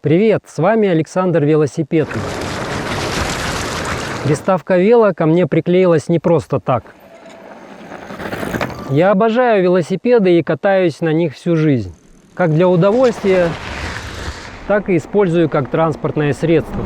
Привет, с вами Александр Велосипедный. Приставка «Вело» ко мне приклеилась не просто так. Я обожаю велосипеды и катаюсь на них всю жизнь. Как для удовольствия, так и использую как транспортное средство.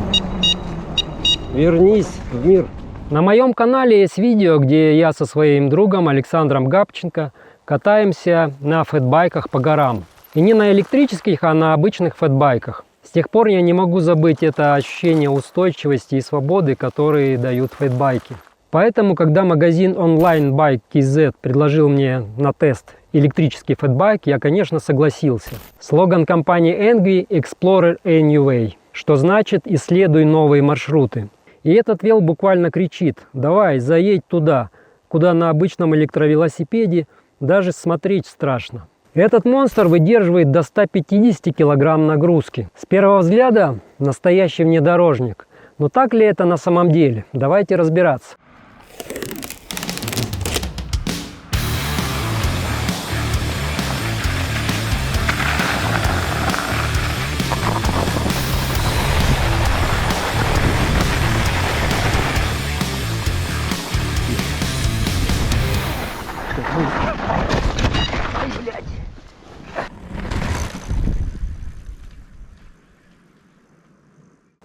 Вернись в мир. На моем канале есть видео, где я со своим другом Александром Габченко катаемся на фэтбайках по горам. И не на электрических, а на обычных фэтбайках. С тех пор я не могу забыть это ощущение устойчивости и свободы, которые дают фэтбайки. Поэтому, когда магазин Online Bike KZ предложил мне на тест электрический фэтбайк, я, конечно, согласился. Слоган компании ENGVI – Explorer a New Way, что значит «исследуй новые маршруты». И этот вел буквально кричит: давай, заедь туда, куда на обычном электровелосипеде даже смотреть страшно. Этот монстр выдерживает до 150 кг нагрузки. С первого взгляда настоящий внедорожник. Но так ли это на самом деле? Давайте разбираться.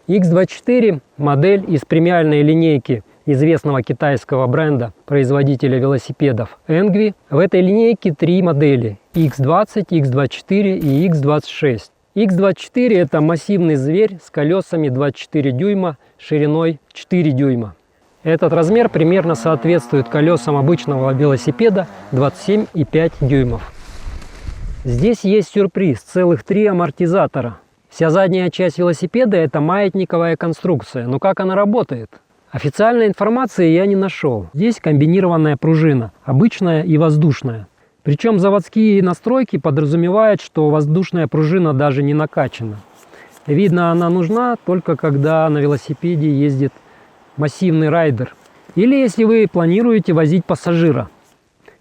X24 – модель из премиальной линейки известного китайского бренда, производителя велосипедов ENGVI. В этой линейке три модели – X20, X24 и X26. X24 – это массивный зверь с колесами 24 дюйма, шириной 4 дюйма. Этот размер примерно соответствует колесам обычного велосипеда 27,5 дюймов. Здесь есть сюрприз – целых 3 амортизатора. Вся задняя часть велосипеда – это маятниковая конструкция. Но как она работает? Официальной информации я не нашел. Здесь комбинированная пружина, обычная и воздушная. Причем заводские настройки подразумевают, что воздушная пружина даже не накачана. Видно, она нужна только когда на велосипеде ездит массивный райдер. Или если вы планируете возить пассажира.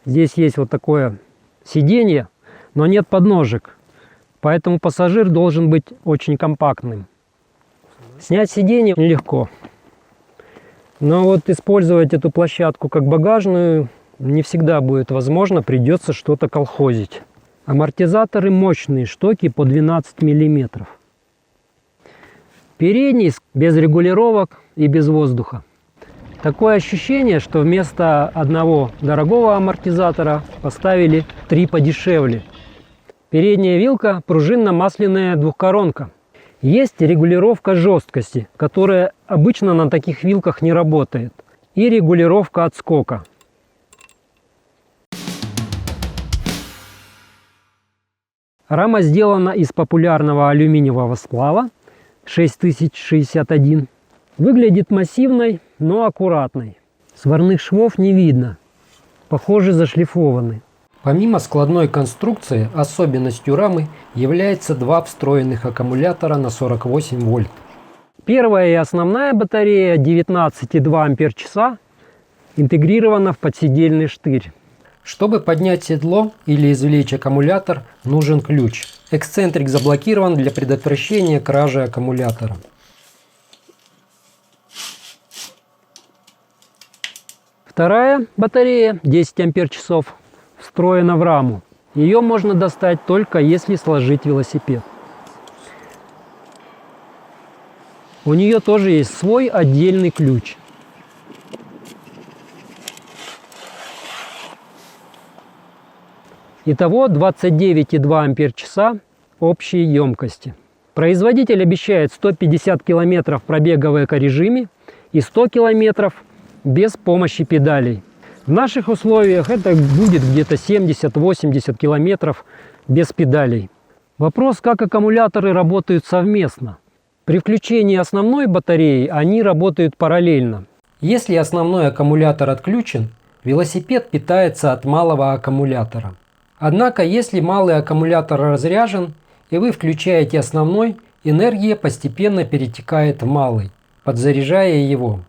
Здесь есть вот такое сиденье, но нет подножек. Поэтому пассажир должен быть очень компактным. Снять сиденье легко. Но вот использовать эту площадку как багажную не всегда будет возможно, придется что-то колхозить. Амортизаторы мощные, штоки по 12 мм. Передний без регулировок и без воздуха. Такое ощущение, что вместо одного дорогого амортизатора поставили 3 подешевле. Передняя вилка пружинно-масляная двухкоронка. Есть регулировка жесткости, которая обычно на таких вилках не работает. И регулировка отскока. Рама сделана из популярного алюминиевого сплава 6061. Выглядит массивной, но аккуратной. Сварных швов не видно. Похоже, зашлифованы. Помимо складной конструкции, особенностью рамы является 2 встроенных аккумулятора на 48 вольт. Первая и основная батарея 19,2 ампер-часа интегрирована в подседельный штырь. Чтобы поднять седло или извлечь аккумулятор, нужен ключ. Эксцентрик заблокирован для предотвращения кражи аккумулятора. Вторая батарея 10 ампер-часов встроена в раму. Ее можно достать только если сложить велосипед. У нее тоже есть свой отдельный ключ. Итого 29,2 ампер-часа общей емкости. Производитель обещает 150 км пробега в эко-режиме и 100 км без помощи педалей. В наших условиях это будет где-то 70-80 километров без педалей. Вопрос, как аккумуляторы работают совместно. При включении основной батареи они работают параллельно. Если основной аккумулятор отключен, велосипед питается от малого аккумулятора. Однако, если малый аккумулятор разряжен и вы включаете основной, энергия постепенно перетекает в малый, подзаряжая его.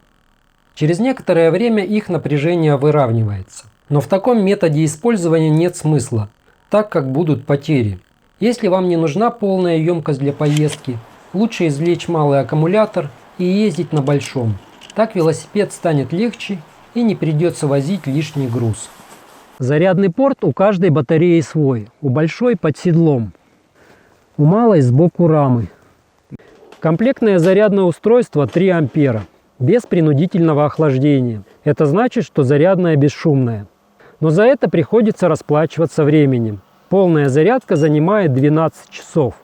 Через некоторое время их напряжение выравнивается. Но в таком методе использования нет смысла, так как будут потери. Если вам не нужна полная емкость для поездки, Лучше извлечь малый аккумулятор и ездить на большом. Так велосипед станет легче и не придется возить лишний груз. Зарядный порт у каждой батареи свой. У большой под седлом, у малой сбоку рамы. Комплектное зарядное устройство 3 ампера, без принудительного охлаждения. Это значит, что зарядное бесшумное. Но за это приходится расплачиваться временем. Полная зарядка занимает 12 часов.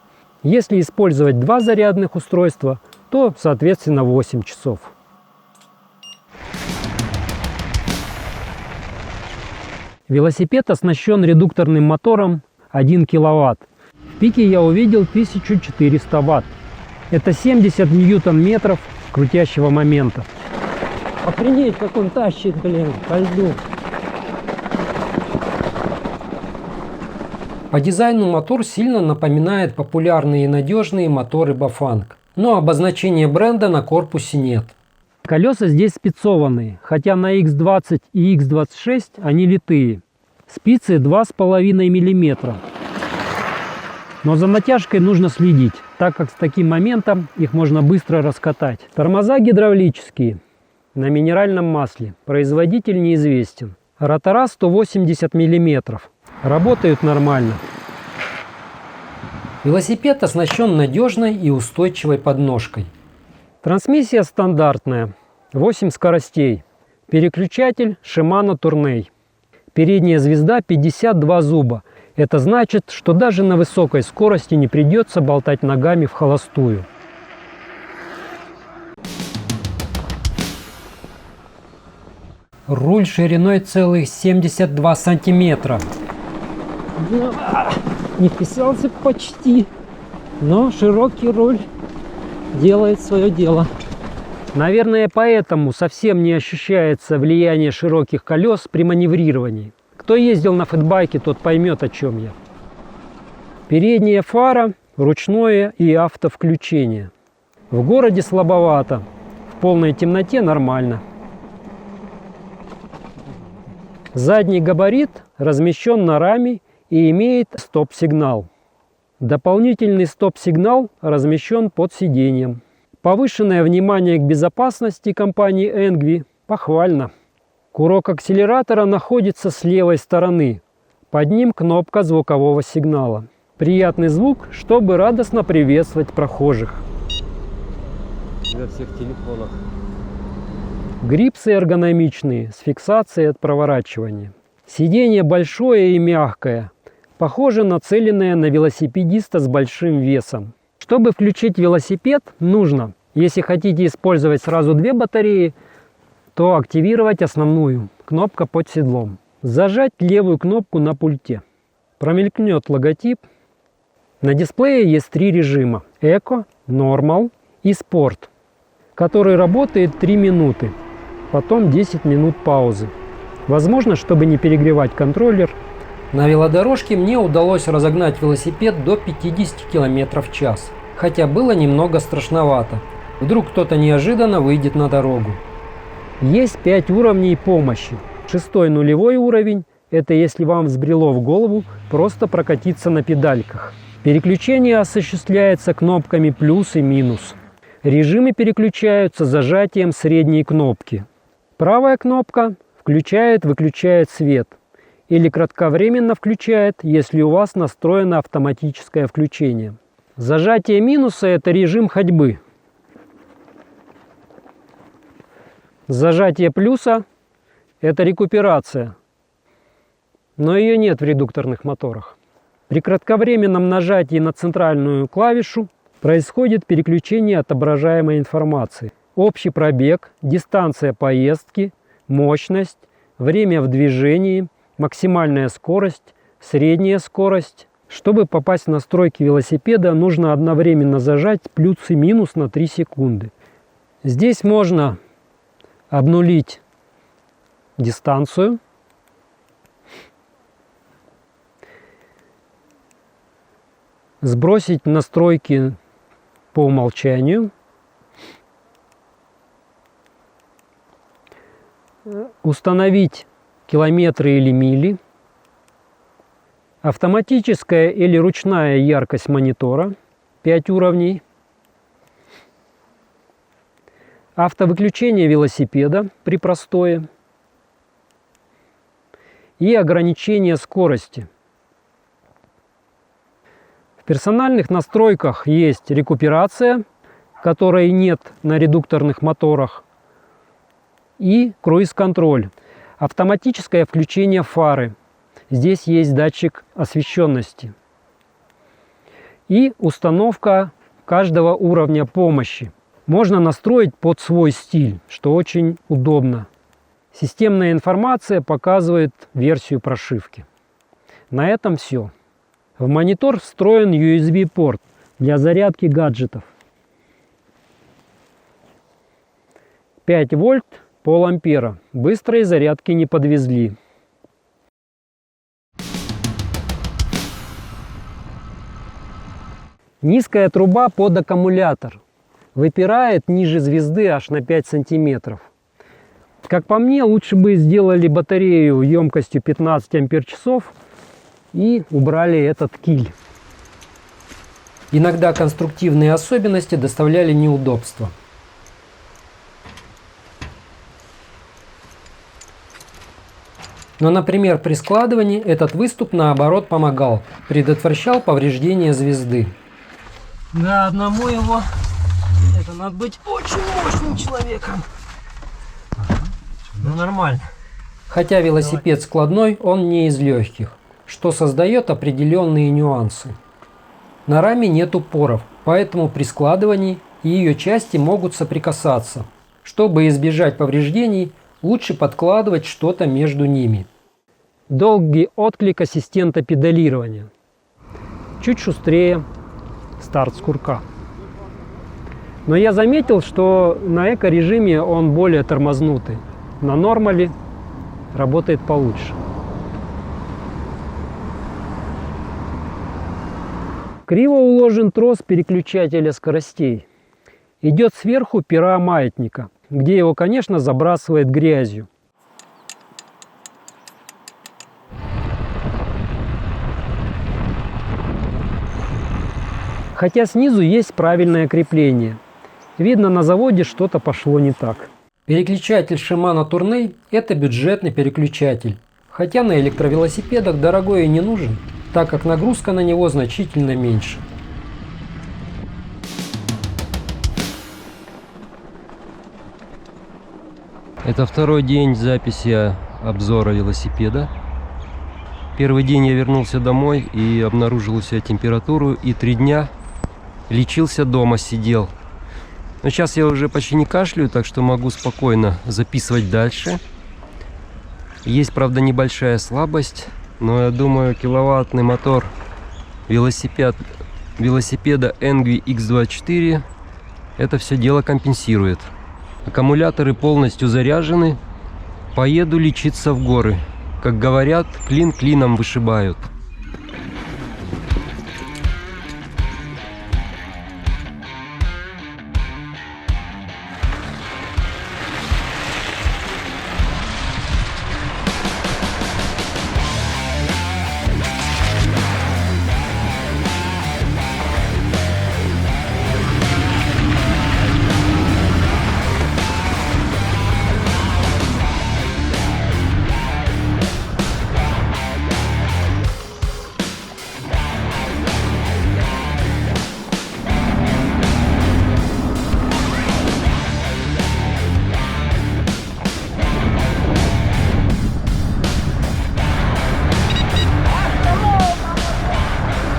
Если использовать 2 зарядных устройства, то, соответственно, 8 часов. Велосипед оснащен редукторным мотором 1 кВт. В пике я увидел 1400 Вт. Это 70 ньютон-метров крутящего момента. Охренеть, как он тащит, блин, по льду. По дизайну мотор сильно напоминает популярные и надежные моторы Bafang, но обозначения бренда на корпусе нет. Колеса здесь спецованные, хотя на X20 и X26 они литые. Спицы 2,5 мм. Но за натяжкой нужно следить, так как с таким моментом их можно быстро раскатать. Тормоза гидравлические, на минеральном масле. Производитель неизвестен. Ротора 180 мм. Работают нормально. Велосипед оснащен надежной и устойчивой подножкой. Трансмиссия стандартная, 8 скоростей. Переключатель Shimano Tourney. Передняя звезда 52 зуба. Это значит, что даже на высокой скорости не придется болтать ногами в холостую. Руль шириной целых 72 сантиметра. Не вписался почти, но широкий руль делает свое дело. Наверное, поэтому совсем не ощущается влияние широких колес при маневрировании. Кто ездил на фэтбайке, тот поймет, о чем я. Передняя фара, ручное и автовключение. В городе слабовато, в полной темноте нормально. Задний габарит размещен на раме и имеет стоп-сигнал. Дополнительный стоп-сигнал размещен под сиденьем. Повышенное внимание к безопасности компании ENGVI похвально. Курок акселератора находится с левой стороны. Под ним кнопка звукового сигнала. Приятный звук, чтобы радостно приветствовать прохожих. Во всех телефонах. Грипсы эргономичные, с фиксацией от проворачивания. Сиденье большое и мягкое. Похоже, нацеленное на велосипедиста с большим весом. Чтобы включить велосипед, нужно, если хотите использовать сразу 2 батареи, то активировать основную, кнопка под седлом. Зажать левую кнопку на пульте. Промелькнет логотип. На дисплее есть 3 режима: Eco, Normal и Sport, который работает 3 минуты, потом 10 минут паузы. Возможно, чтобы не перегревать контроллер. На велодорожке мне удалось разогнать велосипед до 50 км в час, хотя было немного страшновато. Вдруг кто-то неожиданно выйдет на дорогу. Есть 5 уровней помощи. 6-й нулевой уровень – это если вам взбрело в голову просто прокатиться на педальках. Переключение осуществляется кнопками плюс и минус. Режимы переключаются зажатием средней кнопки. Правая кнопка включает-выключает свет или кратковременно включает, если у вас настроено автоматическое включение. Зажатие минуса – это режим ходьбы. Зажатие плюса – это рекуперация, но ее нет в редукторных моторах. При кратковременном нажатии на центральную клавишу происходит переключение отображаемой информации. Общий пробег, дистанция поездки, мощность, время в движении, максимальная скорость, средняя скорость. Чтобы попасть в настройки велосипеда, нужно одновременно зажать плюс и минус на 3 секунды. Здесь можно обнулить дистанцию, сбросить настройки по умолчанию, установить километры или мили, автоматическая или ручная яркость монитора, 5 уровней, автовыключение велосипеда при простое и ограничение скорости. В персональных настройках есть рекуперация, которой нет на редукторных моторах, и круиз-контроль, автоматическое включение фары. Здесь есть датчик освещенности и установка каждого уровня помощи. Можно настроить под свой стиль, что очень удобно. Системная информация показывает версию прошивки. На этом все. В монитор встроен USB-порт для зарядки гаджетов. 5 вольт, пол-ампера. Быстрой зарядки не подвезли. Низкая труба под аккумулятор. Выпирает ниже звезды аж на 5 сантиметров. Как по мне, лучше бы сделали батарею емкостью 15 ампер-часов и убрали этот киль. Иногда конструктивные особенности доставляли неудобства. Но, например, при складывании этот выступ наоборот помогал, предотвращал повреждение звезды. Да, одному его, это надо быть очень мощным человеком. Ну нормально. Хотя велосипед складной, он не из легких, что создает определенные нюансы. На раме нет упоров, поэтому при складывании ее части могут соприкасаться. Чтобы избежать повреждений, лучше подкладывать что-то между ними. Долгий отклик ассистента педалирования. Чуть шустрее старт с курка. Но я заметил, что на эко-режиме он более тормознутый. На нормале работает получше. Криво уложен трос переключателя скоростей. Идет сверху пера маятника, где его, конечно, забрасывает грязью. Хотя снизу есть правильное крепление. Видно, на заводе что-то пошло не так. Переключатель Shimano Tourneo – это бюджетный переключатель. Хотя на электровелосипедах дорогой и не нужен, так как нагрузка на него значительно меньше. Это второй день записи обзора велосипеда. Первый день я вернулся домой и обнаружил у себя температуру, и 3 дня лечился дома, сидел. Но сейчас я уже почти не кашляю, так что могу спокойно записывать дальше. Есть, правда, небольшая слабость, но я думаю, киловаттный мотор велосипеда ENGVI X24 это все дело компенсирует. Аккумуляторы полностью заряжены. Поеду лечиться в горы. Как говорят, клин клином вышибают.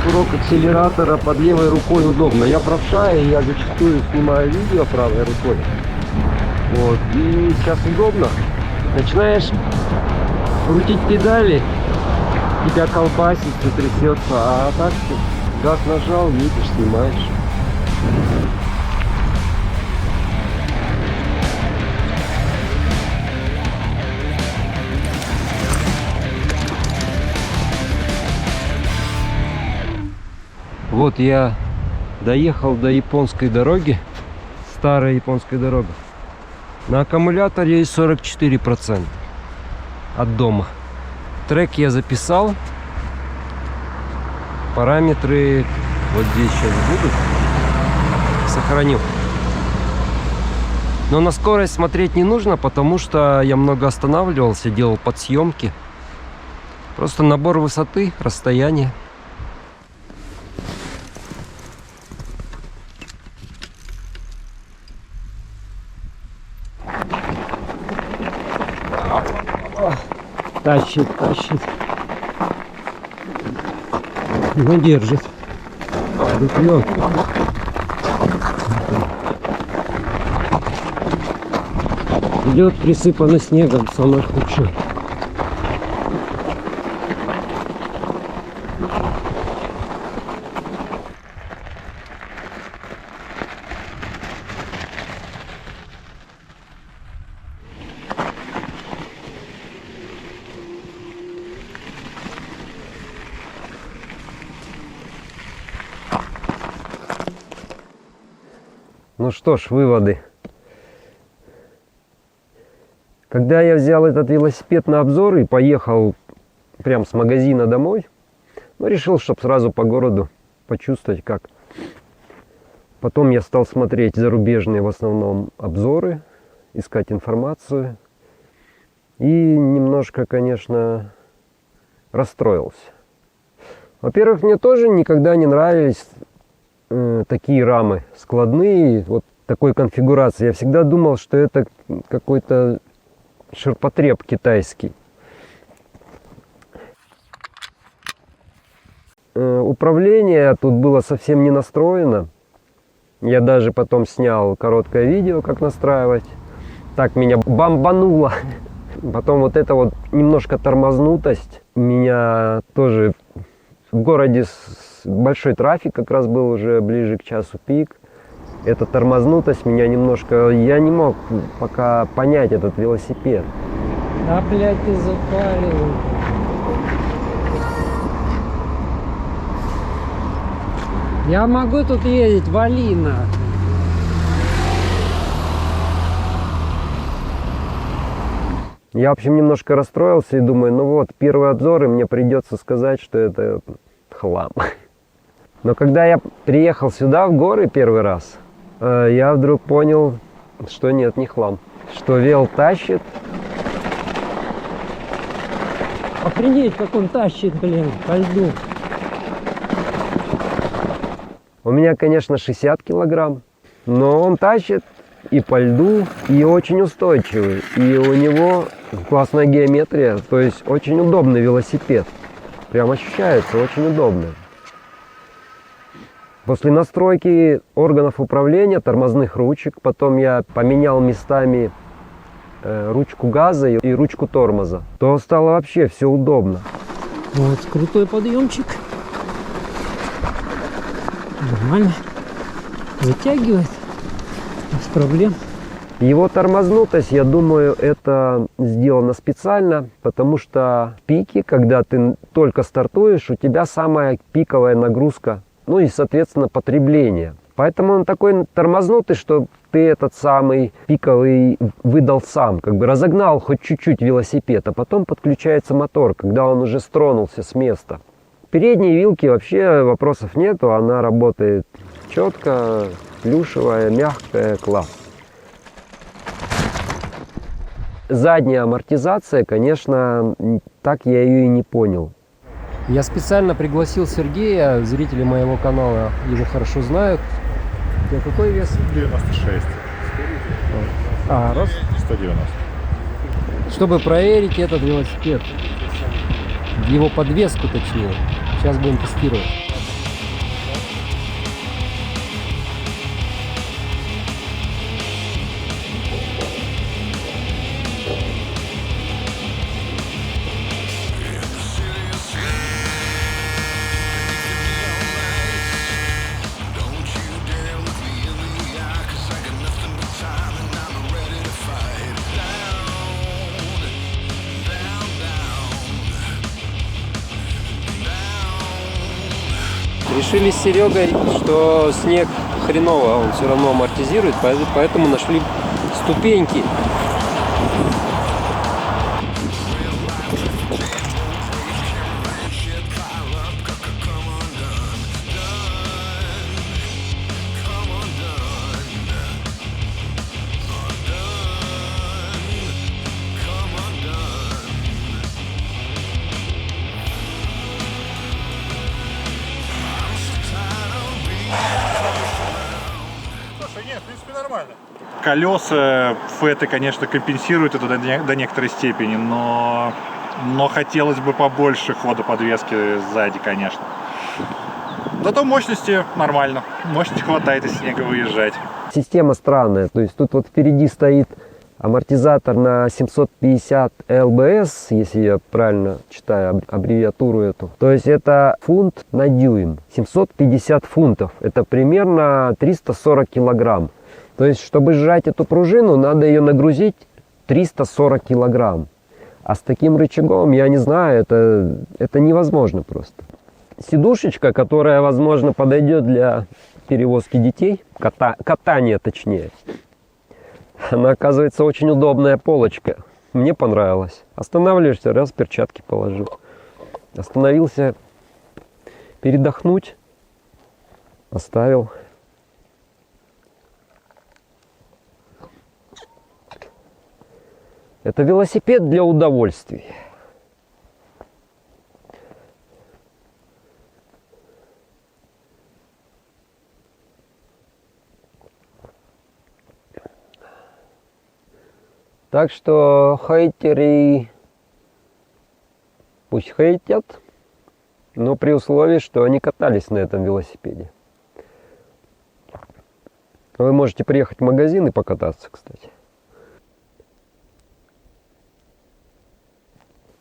Курок акселератора под левой рукой удобно. Я правша, и я зачастую снимаю видео правой рукой. Вот. И сейчас удобно. Начинаешь крутить педали, тебя колбасит, все трясется. А так газ нажал, едешь, снимаешь. Вот я доехал до японской дороги, старая японская дорога. На аккумуляторе есть 44% от дома. Трек я записал. Параметры вот здесь сейчас будут. Сохранил. Но на скорость смотреть не нужно, потому что я много останавливался, делал подсъемки. Просто набор высоты, расстояния. Тащит. Ну, держит. Дуплёк. Лед присыпанный снегом, самое худшее. Ну что ж, выводы. Когда я взял этот велосипед на обзор и поехал прям с магазина домой, решил, чтобы сразу по городу почувствовать как. Потом я стал смотреть зарубежные в основном обзоры, искать информацию. И немножко, конечно, расстроился. Во-первых, мне тоже никогда не нравились такие рамы складные, вот такой конфигурации. Я всегда думал, что это какой-то ширпотреб китайский. Управление тут было совсем не настроено. Я даже потом снял короткое видео, как настраивать. Так меня бомбануло. Потом вот эта вот немножко тормознутость. Меня тоже в городе большой трафик как раз был уже ближе к часу пик. Эта тормознутость меня немножко... Я не мог пока понять этот велосипед. Да, блядь, ты запалил. Я могу тут ездить, вали нахуй. Я, в общем, немножко расстроился и думаю, ну вот, первый обзор, и мне придется сказать, что это хлам. Но когда я приехал сюда, в горы, первый раз, я вдруг понял, что нет, не хлам. Что вел тащит. Охренеть, как он тащит, блин, по льду. У меня, конечно, 60 килограмм, но он тащит и по льду, и очень устойчивый. И у него классная геометрия, то есть очень удобный велосипед. Прям ощущается, очень удобно. После настройки органов управления, тормозных ручек, потом я поменял местами ручку газа и ручку тормоза, то стало вообще все удобно. Вот, крутой подъемчик. Нормально. Затягивает. Без проблем. Его тормознутость, я думаю, это сделано специально, потому что в пике, когда ты только стартуешь, у тебя самая пиковая нагрузка, ну и, соответственно, потребление. Поэтому он такой тормознутый, что ты этот самый пиковый выдал сам, как бы разогнал хоть чуть-чуть велосипед, а потом подключается мотор, когда он уже стронулся с места. Передней вилки вообще вопросов нету, она работает четко, плюшевая, мягкая, класс. Задняя амортизация, конечно, так я ее и не понял. Я специально пригласил Сергея, зрители моего канала его хорошо знают. У тебя какой вес? 96. А, рост? 190. Чтобы проверить этот велосипед. Его подвеску точнее. Сейчас будем тестировать. Решили с Серегой, что снег хреново, он все равно амортизирует, поэтому нашли ступеньки. Да нет, в принципе, нормально. Колеса, феты, конечно, компенсируют это до некоторой степени, но хотелось бы побольше хода подвески сзади, конечно. Зато мощности нормально. Мощности хватает из снега выезжать. Система странная, то есть тут вот впереди стоит амортизатор на 750 ЛБС, если я правильно читаю аббревиатуру эту. То есть это фунт на дюйм. 750 фунтов. Это примерно 340 килограмм. То есть, чтобы сжать эту пружину, надо ее нагрузить 340 килограмм. А с таким рычагом, я не знаю, это невозможно просто. Сидушечка, которая, возможно, подойдет для перевозки детей, катания точнее. Она, оказывается, очень удобная полочка. Мне понравилось. Останавливаешься, раз, перчатки положил. Остановился передохнуть. Оставил. Это велосипед для удовольствий. Так что хейтеры пусть хейтят, но при условии, что они катались на этом велосипеде. Вы можете приехать в магазин и покататься, кстати.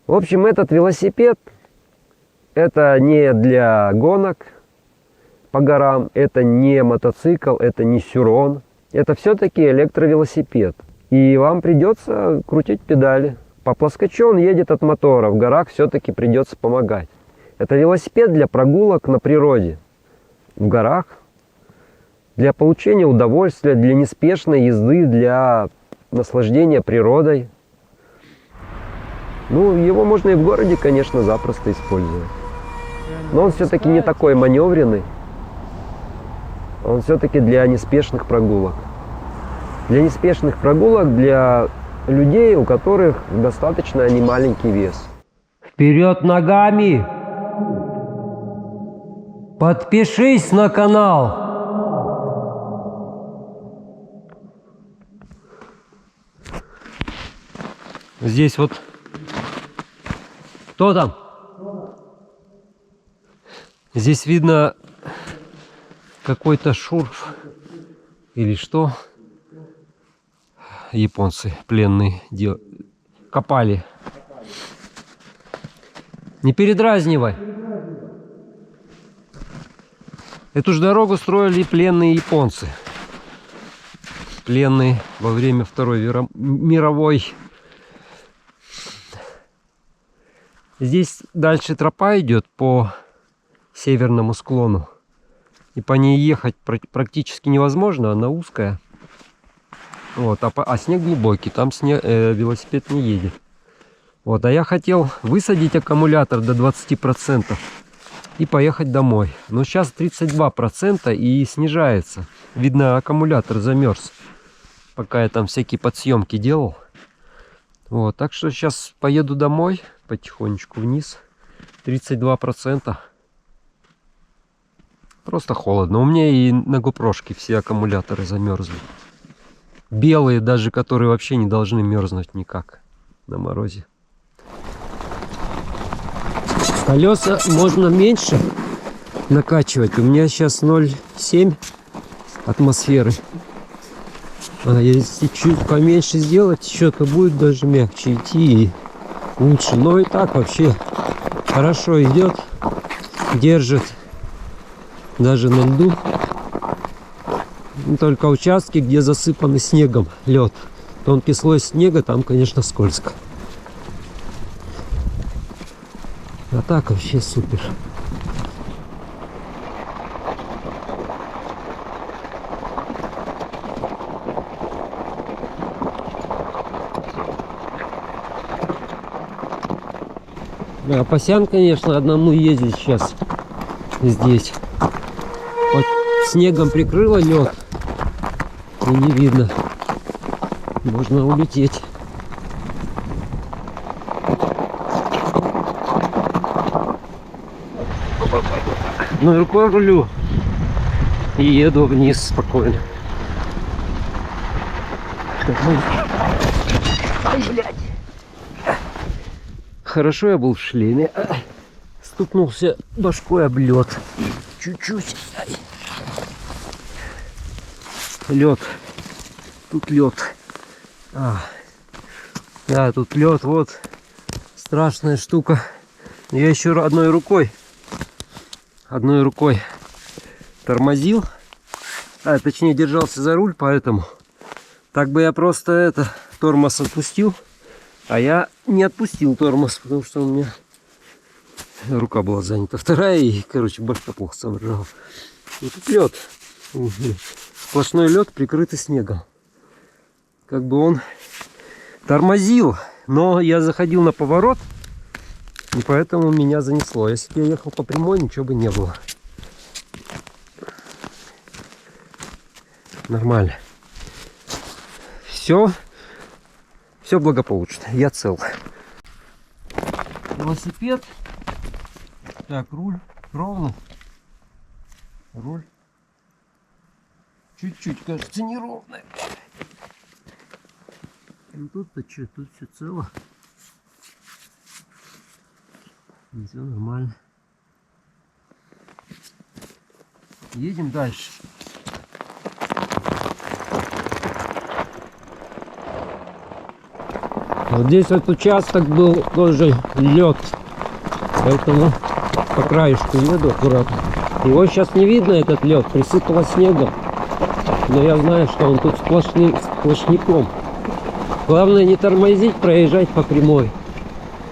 В общем, этот велосипед это не для гонок по горам, это не мотоцикл, это не сюрон. Это все-таки электровелосипед. И вам придется крутить педали. По плоскочу он едет от мотора, в горах все-таки придется помогать. Это велосипед для прогулок на природе, в горах, для получения удовольствия, для неспешной езды, для наслаждения природой. Ну, его можно и в городе, конечно, запросто использовать. Но он все-таки не такой маневренный. Он все-таки для неспешных прогулок. Для неспешных прогулок для людей, у которых достаточно немаленький вес. Вперед ногами! Подпишись на канал! Здесь вот... Кто там? Здесь видно какой-то шурф или что. Японцы пленные копали. Не передразнивай. Эту же дорогу строили пленные японцы. Пленные во время Второй мировой. Здесь дальше тропа идет по северному склону. И по ней ехать практически невозможно, она узкая. Вот, а снег глубокий, там велосипед не едет. Вот, а я хотел высадить аккумулятор до 20% и поехать домой. Но сейчас 32% и снижается. Видно, аккумулятор замерз, пока я там всякие подсъемки делал. Вот, так что сейчас поеду домой, потихонечку вниз. 32%. Просто холодно. У меня и на GoPro-шке все аккумуляторы замерзли. Белые даже, которые вообще не должны мерзнуть никак на морозе. Колеса можно меньше накачивать. У меня сейчас 0,7 атмосферы. А если чуть поменьше сделать, что-то будет даже мягче идти и лучше. Но и так вообще хорошо идет. Держит даже на льду. Только участки, где засыпаны снегом, лед. Тонкий слой снега, там, конечно, скользко. А так вообще супер. Да, Апасян, конечно, одному ездить сейчас здесь. Вот снегом прикрыло лед. И не видно. Можно улететь. Ну, рукой рулю и еду вниз спокойно. Ай, блядь. Хорошо я был в шлеме. Стукнулся башкой об лед. Чуть-чуть. Лед. Тут лед. Да, тут лед, вот. Страшная штука. Я еще одной рукой тормозил. Точнее держался за руль, поэтому. Так бы я просто тормоз отпустил. А я не отпустил тормоз, потому что у меня рука была занята. Вторая, и, короче, башка плохо соображала. И тут лед. Сплошной лед, прикрытый снегом. Как бы он тормозил, но я заходил на поворот, и поэтому меня занесло. Если бы я ехал по прямой, ничего бы не было. Нормально. Все благополучно. Я цел. Велосипед. Так, руль ровно. Руль. Чуть-чуть, кажется, неровный. Ну тут-то что, тут все цело. Все нормально. Едем дальше. Вот здесь вот участок был тоже лед, поэтому по краешку еду аккуратно. Его сейчас не видно, этот лед, присыпало снегом, но я знаю, что он тут сплошняком. Главное не тормозить, проезжать по прямой.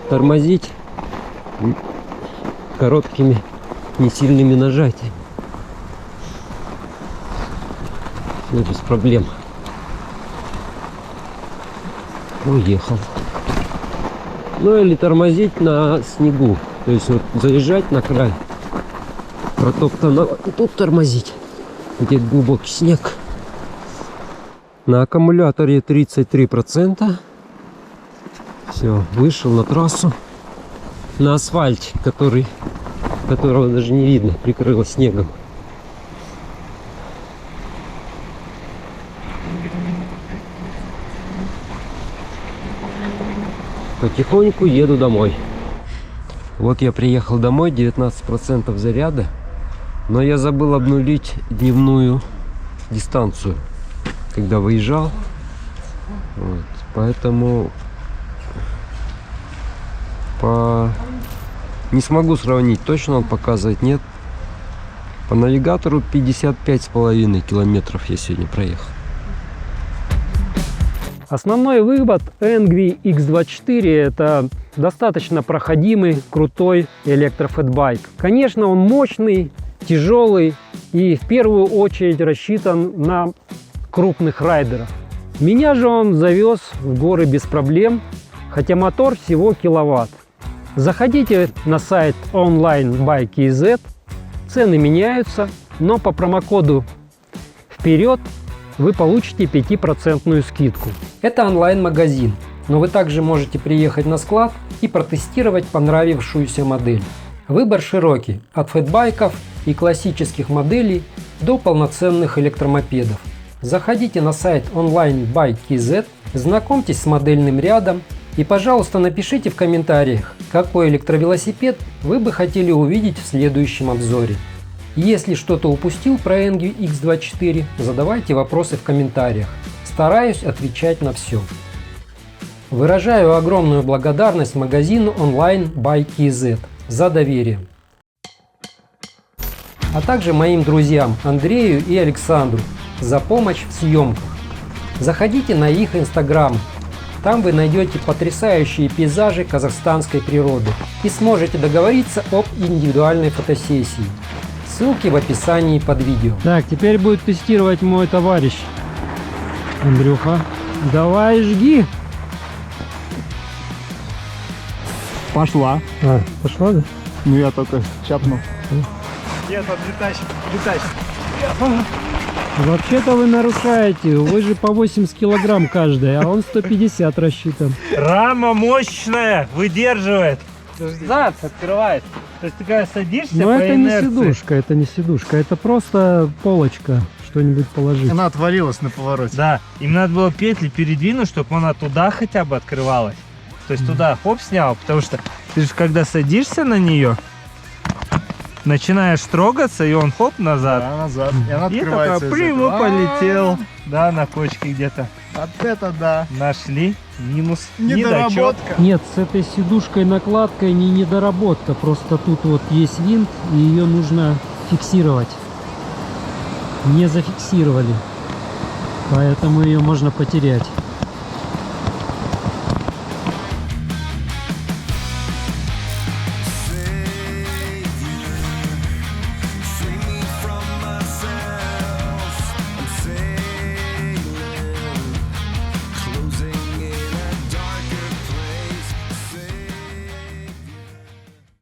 Тормозить короткими, несильными нажатиями. Все без проблем. Уехал. Ну или тормозить на снегу. То есть вот заезжать на край протоптанного и тут тормозить, где глубокий снег. На аккумуляторе 33%. Все, вышел на трассу. На асфальте, которого даже не видно, прикрыло снегом. Потихоньку еду домой. Вот я приехал домой, 19% заряда, но я забыл обнулить дневную дистанцию, когда выезжал. Вот, поэтому не смогу сравнить, точно он показывает, нет. По навигатору 55,5 километров я сегодня проехал. Основной вывод ENGVI X24 – это достаточно проходимый, крутой электрофэтбайк. Конечно, он мощный, тяжелый и в первую очередь рассчитан на крупных райдеров. Меня же он завез в горы без проблем, хотя мотор всего киловатт. Заходите на сайт Online Bike.kz, цены меняются, но по промокоду «Вперед» вы получите 5% скидку. Это онлайн-магазин, но вы также можете приехать на склад и протестировать понравившуюся модель. Выбор широкий, от фэтбайков и классических моделей до полноценных электромопедов. Заходите на сайт Online Bike.kz, знакомьтесь с модельным рядом и, пожалуйста, напишите в комментариях, какой электровелосипед вы бы хотели увидеть в следующем обзоре. Если что-то упустил про ENGVI X24, задавайте вопросы в комментариях. Стараюсь отвечать на все. Выражаю огромную благодарность магазину Online Bike.kz за доверие. А также моим друзьям Андрею и Александру за помощь в съемках. Заходите на их инстаграм. Там вы найдете потрясающие пейзажи казахстанской природы и сможете договориться об индивидуальной фотосессии. Ссылки в описании под видео. Так, теперь будет тестировать мой товарищ. Андрюха, давай жги. Пошла. Пошла, да? Ну я только чапнул. Нет, он не тащит. Вообще-то вы нарушаете. Вы же по 80 килограмм каждая, а он 150 рассчитан. Рама мощная, выдерживает. Зад открывает. То есть ты когда садишься, Но по это инерции. не сидушка, это не сидушка. Это просто полочка, что-нибудь положить. Она отвалилась на повороте. Да, им надо было петли передвинуть, чтобы она туда хотя бы открывалась. То есть туда хоп снял, потому что ты же когда садишься на нее, начинаешь трогаться, и он хоп назад. Да, назад. И она И открывается. такой из прям этого. полетел. Да, на кочке где-то. Вот это да. Нашли. Минус. Недочет. Недоработка. Нет, с этой сидушкой-накладкой не недоработка. Просто тут вот есть винт, и ее нужно фиксировать. Не зафиксировали. Поэтому ее можно потерять.